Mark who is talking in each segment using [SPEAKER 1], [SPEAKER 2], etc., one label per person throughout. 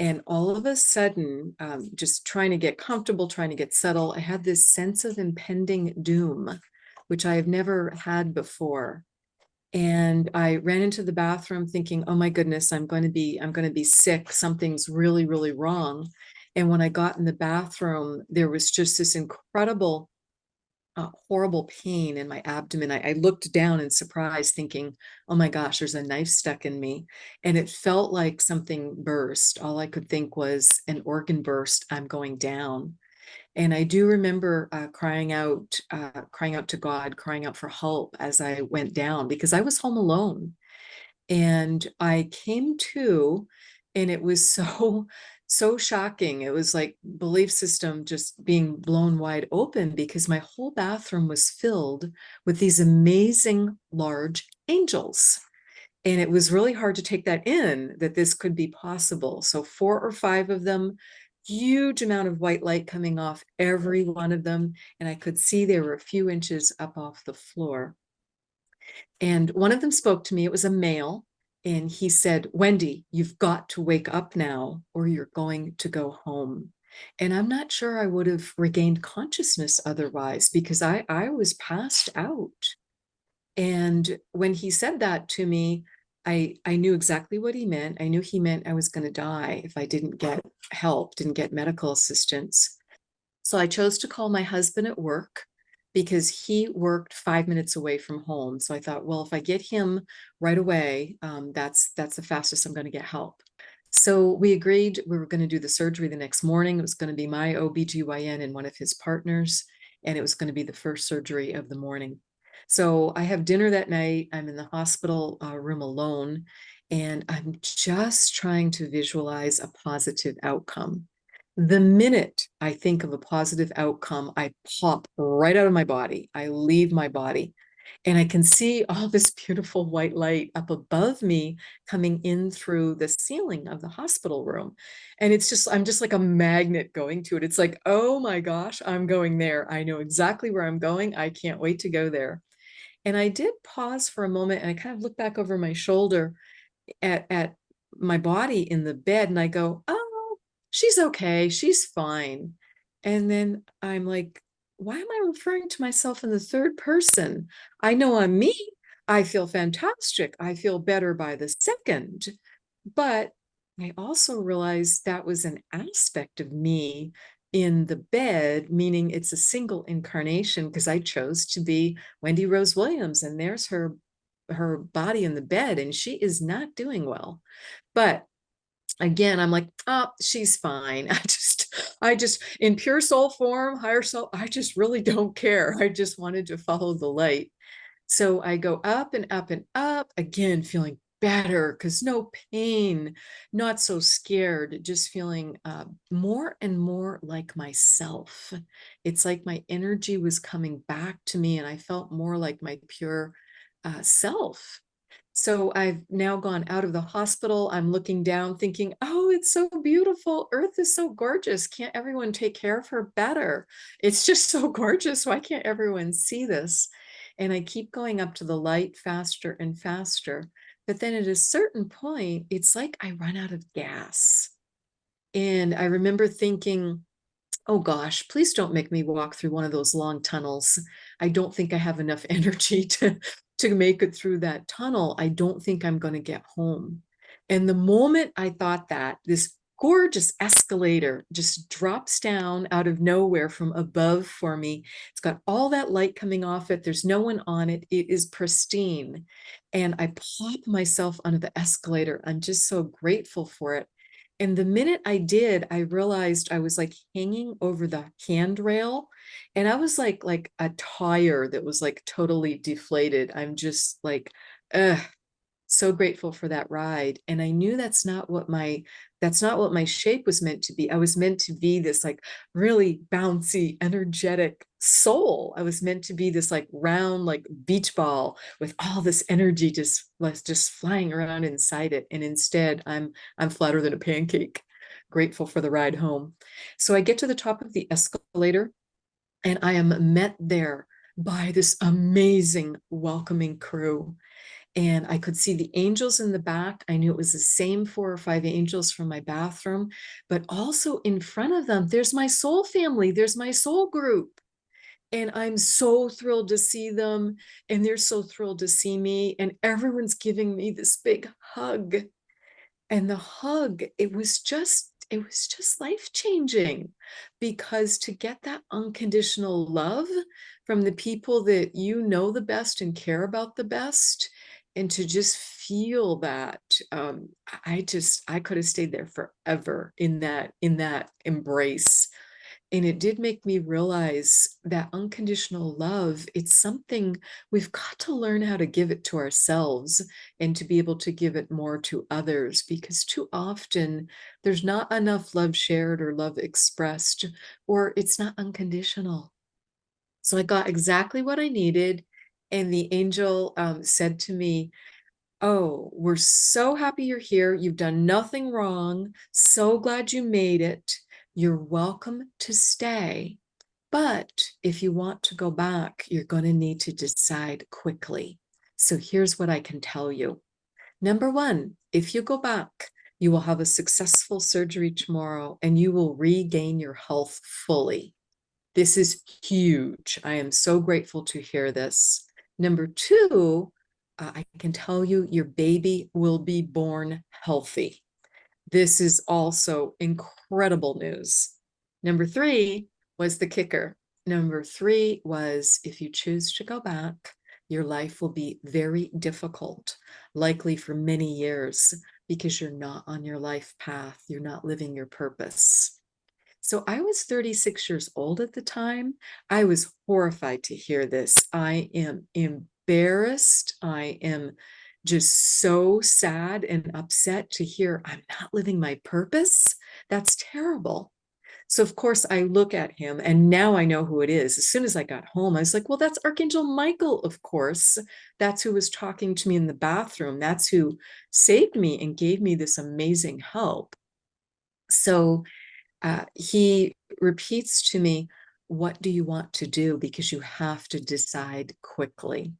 [SPEAKER 1] And all of a sudden, just trying to get comfortable, trying to get settled, I had this sense of impending doom, which I have never had before. And I ran into the bathroom thinking, oh my goodness, I'm going to be sick. Something's really, really wrong. And when I got in the bathroom, there was just this incredible horrible pain in my abdomen. I looked down in surprise, thinking, oh my gosh, there's a knife stuck in me. And it felt like something burst. All I could think was an organ burst. I'm going down. And I do remember crying out to God, crying out for help as I went down because I was home alone. And I came to, and it was so shocking. It was like belief system just being blown wide open because my whole bathroom was filled with these amazing large angels. And it was really hard to take that in, that this could be possible. So 4 or 5 of them, huge amount of white light coming off every one of them. And I could see they were a few inches up off the floor. And one of them spoke to me. It was a male. And he said, Wendy, you've got to wake up now or you're going to go home. And I'm not sure I would have regained consciousness otherwise because I was passed out. And when he said that to me, I knew exactly what he meant. I knew he meant I was going to die if I didn't get help, didn't get medical assistance. So I chose to call my husband at work because he worked 5 minutes away from home. So I thought, well, if I get him right away, that's the fastest I'm going to get help. So we agreed we were going to do the surgery the next morning. It was going to be my OBGYN and one of his partners, and it was going to be the first surgery of the morning. So I have dinner that night. I'm in the hospital room alone, and I'm just trying to visualize a positive outcome. The minute I think of a positive outcome, I pop right out of my body. I leave my body. And I can see all this beautiful white light up above me coming in through the ceiling of the hospital room. And I'm just like a magnet going to it. It's like, oh my gosh, I'm going there. I know exactly where I'm going. I can't wait to go there. And I did pause for a moment and I kind of looked back over my shoulder at my body in the bed and I go, oh, she's okay. She's fine. And then I'm like, why am I referring to myself in the third person? I know I'm me. I feel fantastic. I feel better by the second. But I also realized that was an aspect of me in the bed, meaning it's a single incarnation because I chose to be Wendy Rose Williams, and there's her body in the bed, and she is not doing well. But again, I'm like, oh, she's fine. I just, in pure soul form, higher soul, I just really don't care. I just wanted to follow the light. So I go up and up and up, again, feeling better because no pain, not so scared, just feeling more and more like myself. It's like my energy was coming back to me and I felt more like my pure self. So I've now gone out of the hospital. I'm looking down thinking, oh, it's so beautiful. Earth is so gorgeous. Can't everyone take care of her better? It's just so gorgeous. Why can't everyone see this? And I keep going up to the light faster and faster. But then at a certain point, it's like I run out of gas. And I remember thinking, oh gosh, please don't make me walk through one of those long tunnels. I don't think I have enough energy to make it through that tunnel. I don't think I'm going to get home. And the moment I thought that, this gorgeous escalator just drops down out of nowhere from above for me. It's got all that light coming off it. There's no one on it. It is pristine. And I plop myself onto the escalator. I'm just so grateful for it. And the minute I did, I realized I was like hanging over the handrail and I was like a tire that was like totally deflated. I'm just like, so grateful for that ride. And I knew that's not what my shape was meant to be. I was meant to be this like really bouncy, energetic soul. I was meant to be this like round, like beach ball with all this energy just flying around inside it. And instead I'm flatter than a pancake, grateful for the ride home. So I get to the top of the escalator and I am met there by this amazing welcoming crew. and I could see the angels in the back. I knew it was the same 4 or 5 angels from my bathroom, but also in front of them, there's my soul family, there's my soul group. And I'm so thrilled to see them, and they're so thrilled to see me, and everyone's giving me this big hug. And the hug, it was just life-changing, because to get that unconditional love from the people that you know the best and care about the best, and to just feel that, I could have stayed there forever in that embrace. And it did make me realize that unconditional love, it's something we've got to learn how to give it to ourselves, and to be able to give it more to others, because too often there's not enough love shared or love expressed, or it's not unconditional. So I got exactly what I needed. And the angel said to me, "Oh, we're so happy you're here. You've done nothing wrong. So glad you made it. You're welcome to stay. But if you want to go back, you're going to need to decide quickly. So here's what I can tell you. Number one, if you go back, you will have a successful surgery tomorrow, and you will regain your health fully. This is huge. I am so grateful to hear this. Number two, I can tell you your baby will be born healthy. This is also incredible news. Number three was the kicker. Number three was, if you choose to go back, your life will be very difficult, likely for many years, because you're not on your life path. You're not living your purpose. So I was 36 years old at the time. I was horrified to hear this. I am embarrassed. I am just so sad and upset to hear I'm not living my purpose. That's terrible. So of course I look at him, and now I know who it is. As soon as I got home, I was like, well, that's Archangel Michael, of course. That's who was talking to me in the bathroom. That's who saved me and gave me this amazing help. So he repeats to me, what do you want to do? Because you have to decide quickly.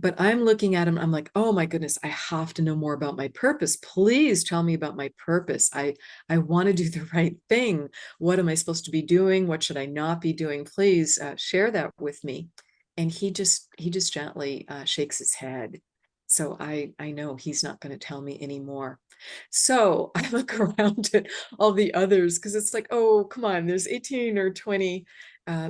[SPEAKER 1] But I'm looking at him, I'm like, oh my goodness, I have to know more about my purpose. Please tell me about my purpose. I want to do the right thing. What am I supposed to be doing? What should I not be doing? Please share that with me. And he just gently shakes his head. So I know he's not going to tell me anymore. So I look around at all the others, because it's like, oh, come on, there's 18 or 20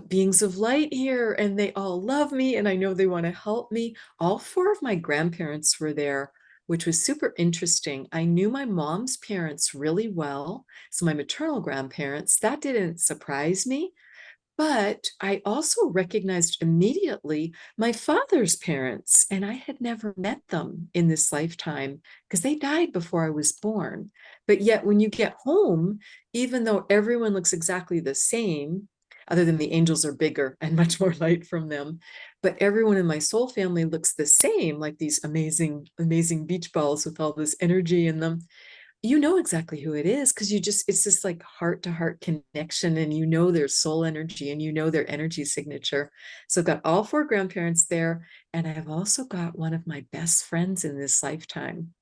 [SPEAKER 1] beings of light here, and they all love me, and I know they want to help me. All 4 of my grandparents were there, which was super interesting. I knew my mom's parents really well, so my maternal grandparents, that didn't surprise me. But I also recognized immediately my father's parents, and I had never met them in this lifetime because they died before I was born. But yet, when you get home, even though everyone looks exactly the same, other than the angels are bigger and much more light from them, but everyone in my soul family looks the same, like these amazing, amazing beach balls with all this energy in them. You know exactly who it is, because it's this like heart to heart connection, and you know their soul energy, and you know their energy signature. So I've got all 4 grandparents there, and I've also got one of my best friends in this lifetime.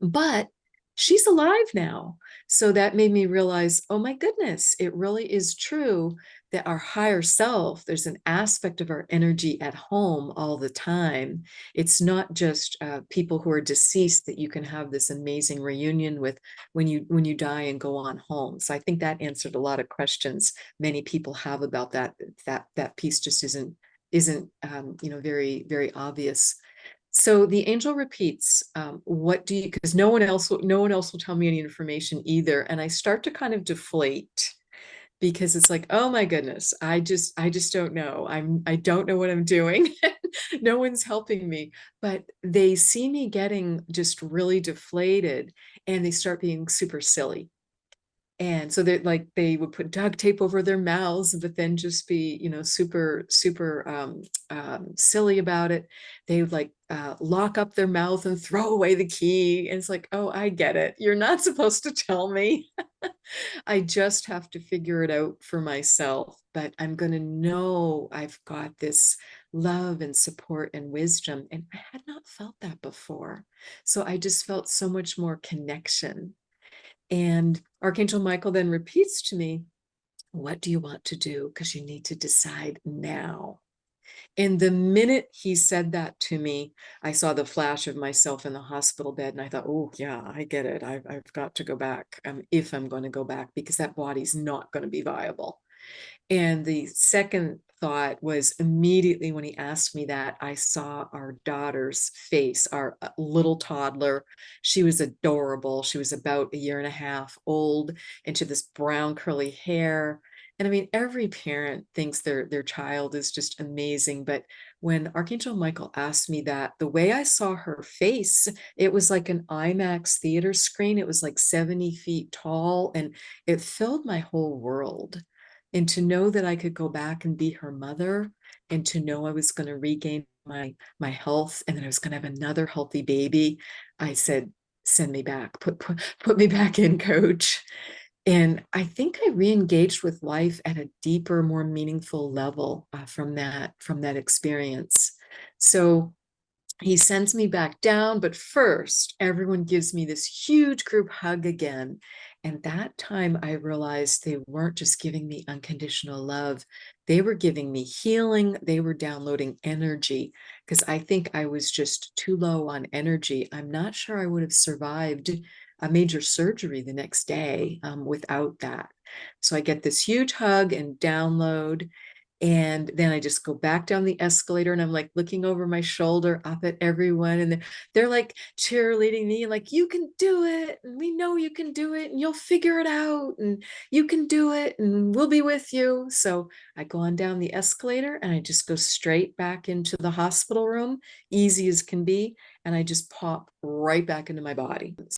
[SPEAKER 1] But she's alive now. So that made me realize, oh my goodness, it really is true that our higher self, there's an aspect of our energy at home all the time. It's not just people who are deceased that you can have this amazing reunion with when you die and go on home. So I think that answered a lot of questions many people have about that piece. Just isn't very, very obvious. So the angel repeats, what do you, because no one else will tell me any information either. And I start to kind of deflate, because it's like, oh my goodness, I just don't know. I don't know what I'm doing. No one's helping me. But they see me getting just really deflated, and they start being super silly. And so they would put duct tape over their mouths, but then just be, super, super silly about it. They would lock up their mouth and throw away the key. And it's like, oh, I get it. You're not supposed to tell me. I just have to figure it out for myself. But I'm going to know I've got this love and support and wisdom. And I had not felt that before. So I just felt so much more connection. And Archangel Michael then repeats to me, what do you want to do? Because you need to decide now. And the minute he said that to me, I saw the flash of myself in the hospital bed, and I thought, oh, yeah, I get it. I've got to go back, if I'm going to go back, because that body's not going to be viable. And the second thought was immediately when he asked me that, I saw our daughter's face, our little toddler. She was adorable. She was about a year and a half old, and she had this brown curly hair. And I mean, every parent thinks their child is just amazing. But when Archangel Michael asked me that, the way I saw her face, it was like an IMAX theater screen. It was like 70 feet tall, and it filled my whole world. And to know that I could go back and be her mother, and to know I was going to regain my health, and that I was going to have another healthy baby, I said, send me back, put me back in, coach. And I think I re-engaged with life at a deeper, more meaningful level from that experience. So he sends me back down, but first, everyone gives me this huge group hug again. And that time I realized they weren't just giving me unconditional love, they were giving me healing, they were downloading energy, because I think I was just too low on energy. I'm not sure I would have survived a major surgery the next day without that. So I get this huge hug and download. And then I just go back down the escalator, and I'm like looking over my shoulder up at everyone. And they're like cheerleading me, like, you can do it. And we know you can do it. And you'll figure it out. And you can do it. And we'll be with you. So I go on down the escalator, and I just go straight back into the hospital room, easy as can be. And I just pop right back into my body.